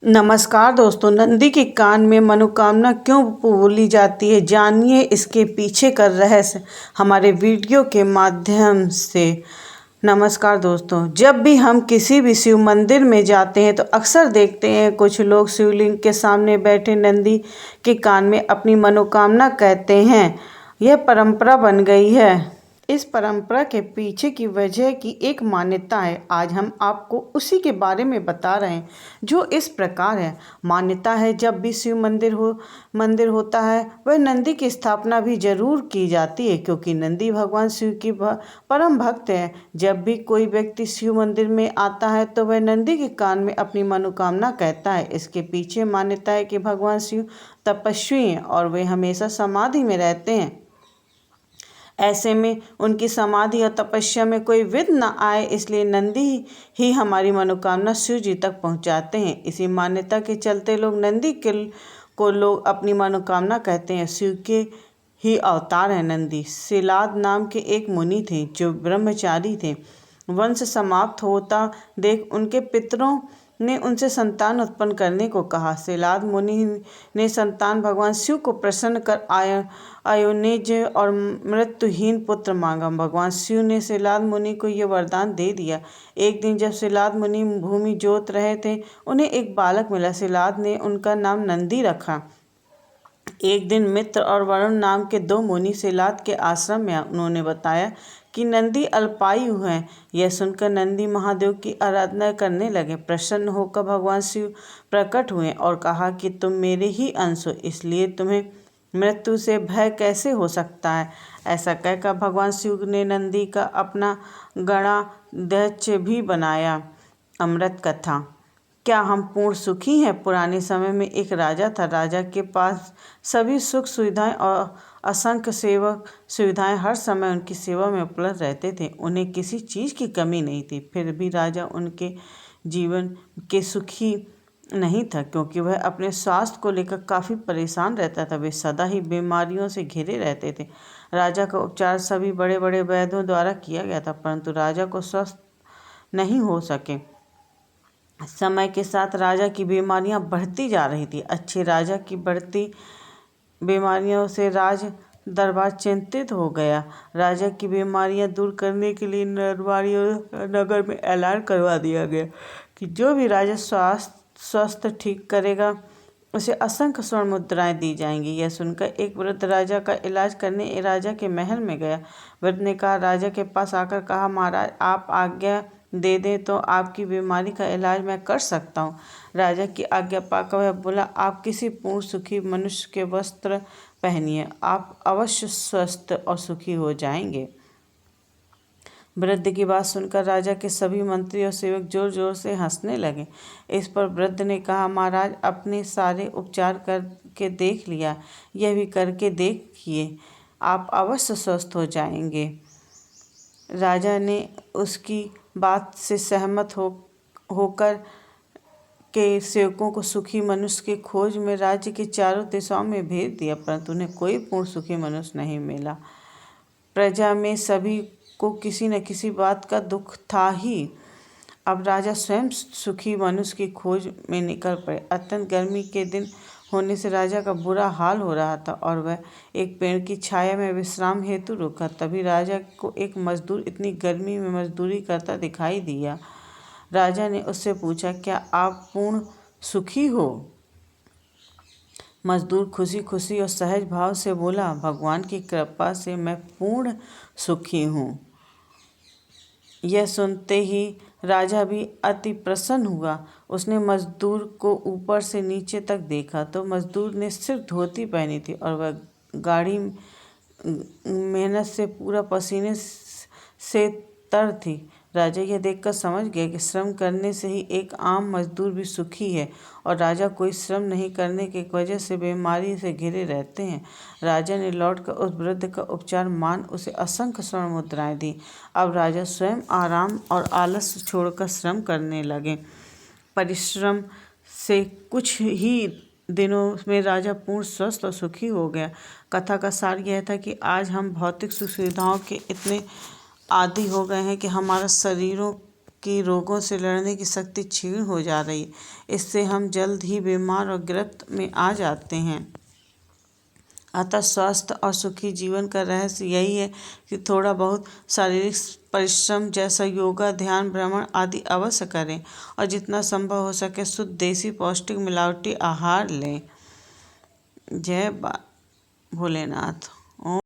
नमस्कार दोस्तों, नंदी के कान में मनोकामना क्यों बोली जाती है, जानिए इसके पीछे का रहस्य हमारे वीडियो के माध्यम से। नमस्कार दोस्तों, जब भी हम किसी भी शिव मंदिर में जाते हैं तो अक्सर देखते हैं कुछ लोग शिवलिंग के सामने बैठे नंदी के कान में अपनी मनोकामना कहते हैं। यह परंपरा बन गई है। इस परंपरा के पीछे की वजह की एक मान्यता है। आज हम आपको उसी के बारे में बता रहे हैं, जो इस प्रकार है। मान्यता है, जब भी शिव मंदिर होता है वह नंदी की स्थापना भी जरूर की जाती है, क्योंकि नंदी भगवान शिव की परम भक्त है। जब भी कोई व्यक्ति शिव मंदिर में आता है तो वह नंदी के कान में अपनी मनोकामना कहता है। इसके पीछे मान्यता है कि भगवान शिव तपस्वी हैं और वे हमेशा समाधि में रहते हैं। ऐसे में उनकी समाधि और तपस्या में कोई विघ्न न आए, इसलिए नंदी ही हमारी मनोकामना शिव जी तक पहुंचाते हैं। इसी मान्यता के चलते नंदी को लोग अपनी मनोकामना कहते हैं। शिव के ही अवतार है नंदी। शिलाद नाम के एक मुनि थे जो ब्रह्मचारी थे। वंश समाप्त होता देख उनके पितरों ने उनसे संतान उत्पन्न करने को कहा। शिलाद मुनि ने संतान भगवान शिव को प्रसन्न कर अयोनिज और मृत्युहीन पुत्र मांगा। भगवान शिव ने शिलाद मुनि को यह वरदान दे दिया। एक दिन जब शिलाद मुनि भूमि जोत रहे थे, उन्हें एक बालक मिला। शिलाद ने उनका नाम नंदी रखा। एक दिन मित्र और वरुण नाम के दो मुनि शिलाद के आश्रम में उन्होंने बताया कि नंदी अल्पायु हैं। यह सुनकर नंदी महादेव की आराधना करने लगे। प्रसन्न होकर भगवान शिव प्रकट हुए और कहा कि तुम मेरे ही अंश हो, इसलिए तुम्हें मृत्यु से भय कैसे हो सकता है। ऐसा कहकर भगवान शिव ने नंदी का अपना गणाध्यक्ष भी बनाया। अमृत कथा। क्या हम पूर्ण सुखी हैं? पुराने समय में एक राजा था। राजा के पास सभी सुख सुविधाएं और असंख्य सेवक सुविधाएं हर समय उनकी सेवा में उपलब्ध रहते थे। उन्हें किसी चीज़ की कमी नहीं थी। फिर भी राजा उनके जीवन के सुखी नहीं था, क्योंकि वह अपने स्वास्थ्य को लेकर काफ़ी परेशान रहता था। वे सदा ही बीमारियों से घिरे रहते थे। राजा का उपचार सभी बड़े बड़े वैद्यों द्वारा किया गया था, परंतु राजा को स्वस्थ नहीं हो सके। समय के साथ राजा की बीमारियां बढ़ती जा रही थी। अच्छे राजा की बढ़ती बीमारियों से राज दरबार चिंतित हो गया। राजा की बीमारियां दूर करने के लिए नगर में ऐलान करवा दिया गया कि जो भी राजा स्वास्थ्य ठीक करेगा उसे असंख्य स्वर्ण मुद्राएं दी जाएंगी। यह सुनकर एक वृद्ध राजा का इलाज करने राजा के महल में गया। वृद्ध ने कहा, राजा के पास आकर कहा, महाराज आप आज्ञा दे दें तो आपकी बीमारी का इलाज मैं कर सकता हूँ। राजा की आज्ञा पाकर वह बोला, आप किसी पूर्ण सुखी मनुष्य के वस्त्र पहनिए, आप अवश्य स्वस्थ और सुखी हो जाएंगे। वृद्ध की बात सुनकर राजा के सभी मंत्री और सेवक जोर जोर से हंसने लगे। इस पर वृद्ध ने कहा, महाराज अपने सारे उपचार करके देख लिया, यह भी करके देखिए, आप अवश्य स्वस्थ हो जाएंगे। राजा ने उसकी बात से सहमत होकर के सेवकों को सुखी मनुष्य की खोज में राज्य के चारों दिशाओं में भेज दिया, परंतु उन्हें कोई पूर्ण सुखी मनुष्य नहीं मिला। प्रजा में सभी को किसी न किसी बात का दुख था ही। अब राजा स्वयं सुखी मनुष्य की खोज में निकल पड़े। अत्यंत गर्मी के दिन होने से राजा का बुरा हाल हो रहा था और वह एक पेड़ की छाया में विश्राम हेतु रुका। तभी राजा को एक मजदूर इतनी गर्मी में मजदूरी करता दिखाई दिया। राजा ने उससे पूछा, क्या आप पूर्ण सुखी हो? मजदूर खुशी खुशी और सहज भाव से बोला, भगवान की कृपा से मैं पूर्ण सुखी हूँ। यह सुनते ही राजा भी अति प्रसन्न हुआ। उसने मजदूर को ऊपर से नीचे तक देखा तो मजदूर ने सिर्फ धोती पहनी थी और वह गाढ़ी मेहनत से पूरा पसीने से तर थी। राजा यह देखकर समझ गया कि श्रम करने से ही एक आम मजदूर भी सुखी है और राजा कोई श्रम नहीं करने की वजह से बीमारी से घिरे रहते हैं। राजा ने लौटकर उस वृद्ध का उपचार मान उसे असंख्य स्वर्ण मुद्राएं दी। अब राजा स्वयं आराम और आलस्य छोड़कर श्रम करने लगे। परिश्रम से कुछ ही दिनों में राजा पूर्ण स्वस्थ और सुखी हो गया। कथा का सार यह था कि आज हम भौतिक सुख सुविधाओं के इतने आदी हो गए हैं कि हमारा शरीरों की रोगों से लड़ने की शक्ति क्षीण हो जा रही है। इससे हम जल्द ही बीमार और गिरफ्त में आ जाते हैं। अतः स्वस्थ और सुखी जीवन का रहस्य यही है कि थोड़ा बहुत शारीरिक परिश्रम जैसा योगा, ध्यान, भ्रमण आदि अवश्य करें और जितना संभव हो सके शुद्ध, देसी, पौष्टिक, मिलावटी आहार लें। जय भोलेनाथ।